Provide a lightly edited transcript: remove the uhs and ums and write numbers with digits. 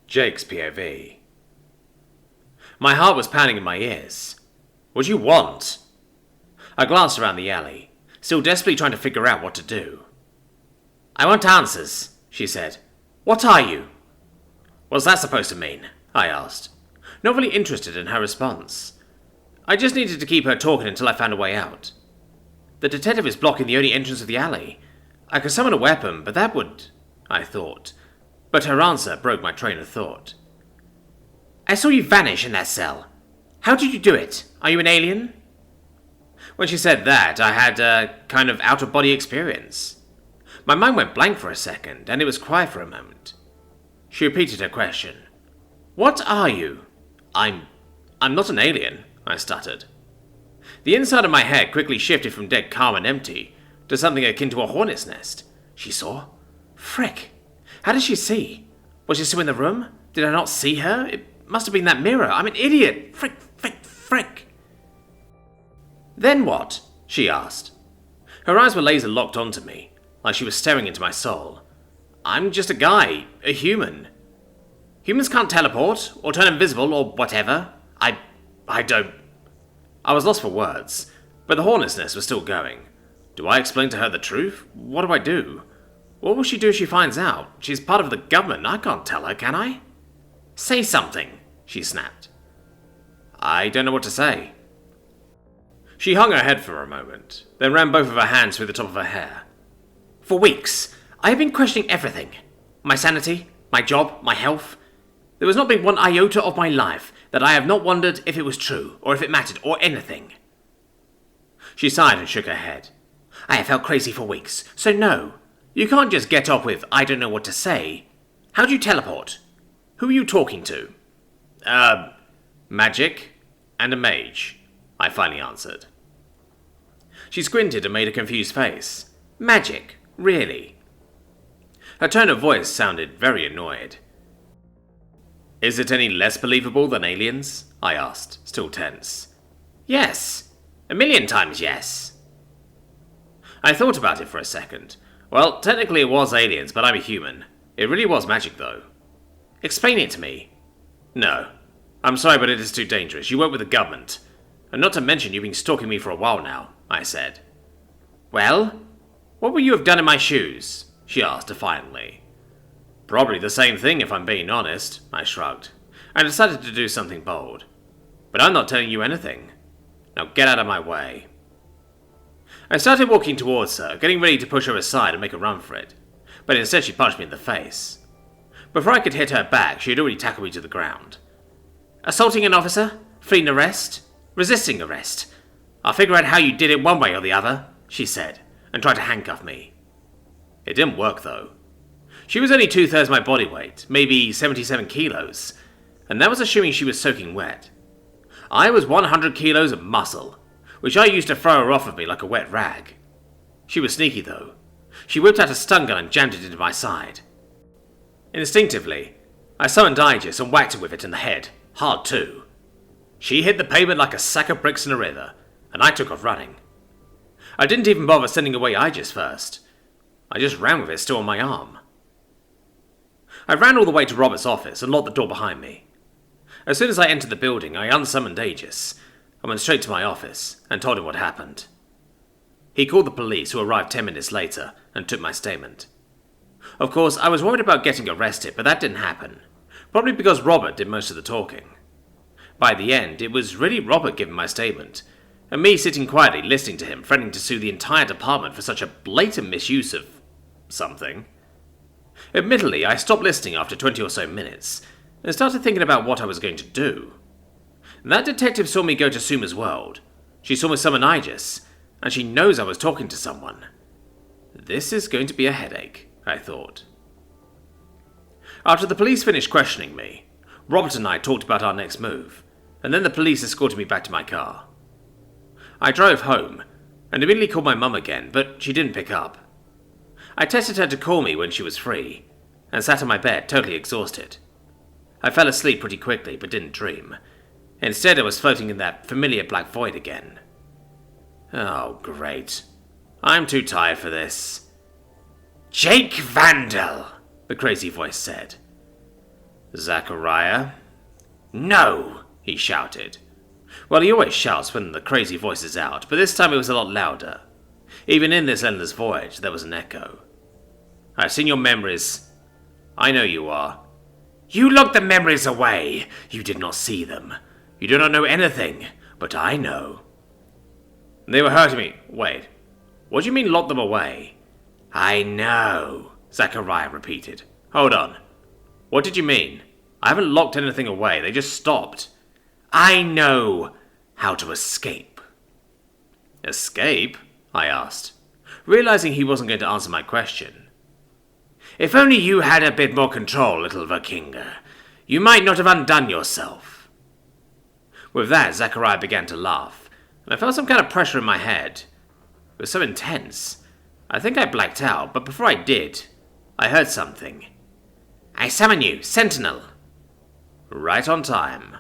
Jake's POV. My heart was pounding in my ears. What do you want? I glanced around the alley, still desperately trying to figure out what to do. I want answers, she said. What are you? What's that supposed to mean? I asked, not really interested in her response. I just needed to keep her talking until I found a way out. The detective is blocking the only entrance of the alley. I could summon a weapon, but that would... I thought. But her answer broke my train of thought. I saw you vanish in that cell. How did you do it? Are you an alien? When she said that, I had a kind of out-of-body experience. My mind went blank for a second, and it was quiet for a moment. She repeated her question. What are you? I'm not an alien, I stuttered. The inside of my head quickly shifted from dead calm and empty to something akin to a hornet's nest. She saw? Frick! How did she see? Was she still in the room? Did I not see her? It must have been that mirror. I'm an idiot! Frick! Then what? She asked. Her eyes were laser-locked onto me, like she was staring into my soul. I'm just a guy, a human. Humans can't teleport, or turn invisible, or whatever. I don't... I was lost for words, but the hornet's nest was still going. Do I explain to her the truth? What do I do? What will she do if she finds out? She's part of the government. I can't tell her, can I? Say something, she snapped. I don't know what to say. She hung her head for a moment, then ran both of her hands through the top of her hair. For weeks, I have been questioning everything. My sanity, my job, my health. There has not been one iota of my life that I have not wondered if it was true, or if it mattered, or anything. She sighed and shook her head. I have felt crazy for weeks, so no. You can't just get off with, I don't know what to say. How do you teleport? Who are you talking to? Magic and a mage, I finally answered. She squinted and made a confused face. Magic? Really? Her tone of voice sounded very annoyed. Is it any less believable than aliens? I asked, still tense. Yes. 1,000,000 times yes. I thought about it for a second. Well, technically it was aliens, but I'm a human. It really was magic, though. Explain it to me. No. I'm sorry, but it is too dangerous. You work with the government. And not to mention you've been stalking me for a while now, I said. Well? What would you have done in my shoes? She asked defiantly. Probably the same thing, if I'm being honest, I shrugged. I decided to do something bold. But I'm not telling you anything. Now get out of my way. I started walking towards her, getting ready to push her aside and make a run for it. But instead she punched me in the face. Before I could hit her back, she had already tackled me to the ground. Assaulting an officer? Fleeing arrest? Resisting arrest? I'll figure out how you did it one way or the other, she said, and tried to handcuff me. It didn't work, though. She was only 2/3 my body weight, maybe 77 kilos, and that was assuming she was soaking wet. I was 100 kilos of muscle, which I used to throw her off of me like a wet rag. She was sneaky, though. She whipped out a stun gun and jammed it into my side. Instinctively, I summoned Aegis and whacked her with it in the head, hard too. She hit the pavement like a sack of bricks in a river, and I took off running. I didn't even bother sending away Aegis first. I just ran with it still on my arm. I ran all the way to Robert's office and locked the door behind me. As soon as I entered the building, I unsummoned Aegis and went straight to my office and told him what happened. He called the police, who arrived 10 minutes later, and took my statement. Of course, I was worried about getting arrested, but that didn't happen, probably because Robert did most of the talking. By the end, it was really Robert giving my statement, and me sitting quietly listening to him threatening to sue the entire department for such a blatant misuse of something. Admittedly, I stopped listening after 20 or so minutes, and started thinking about what I was going to do. That detective saw me go to Suma's world. She saw me summon Aegis, and she knows I was talking to someone. This is going to be a headache, I thought. After the police finished questioning me, Robert and I talked about our next move, and then the police escorted me back to my car. I drove home, and immediately called my mum again, but she didn't pick up. I tested her to call me when she was free, and sat on my bed, totally exhausted. I fell asleep pretty quickly, but didn't dream. Instead, I was floating in that familiar black void again. Oh, great. I'm too tired for this. Jake Vandal, the crazy voice said. Zachariah? No! He shouted. Well, he always shouts when the crazy voice is out, but this time it was a lot louder. Even in this endless voyage, there was an echo. I've seen your memories. I know you are. You locked the memories away. You did not see them. You do not know anything, but I know. They were hurting me. Wait, what do you mean lock them away? I know, Zachariah repeated. Hold on. What did you mean? I haven't locked anything away. They just stopped. I know how to escape. Escape? I asked, realizing he wasn't going to answer my question. If only you had a bit more control, little Vikinger, you might not have undone yourself. With that, Zachariah began to laugh, and I felt some kind of pressure in my head. It was so intense. I think I blacked out, but before I did, I heard something. I summon you, Sentinel. Right on time.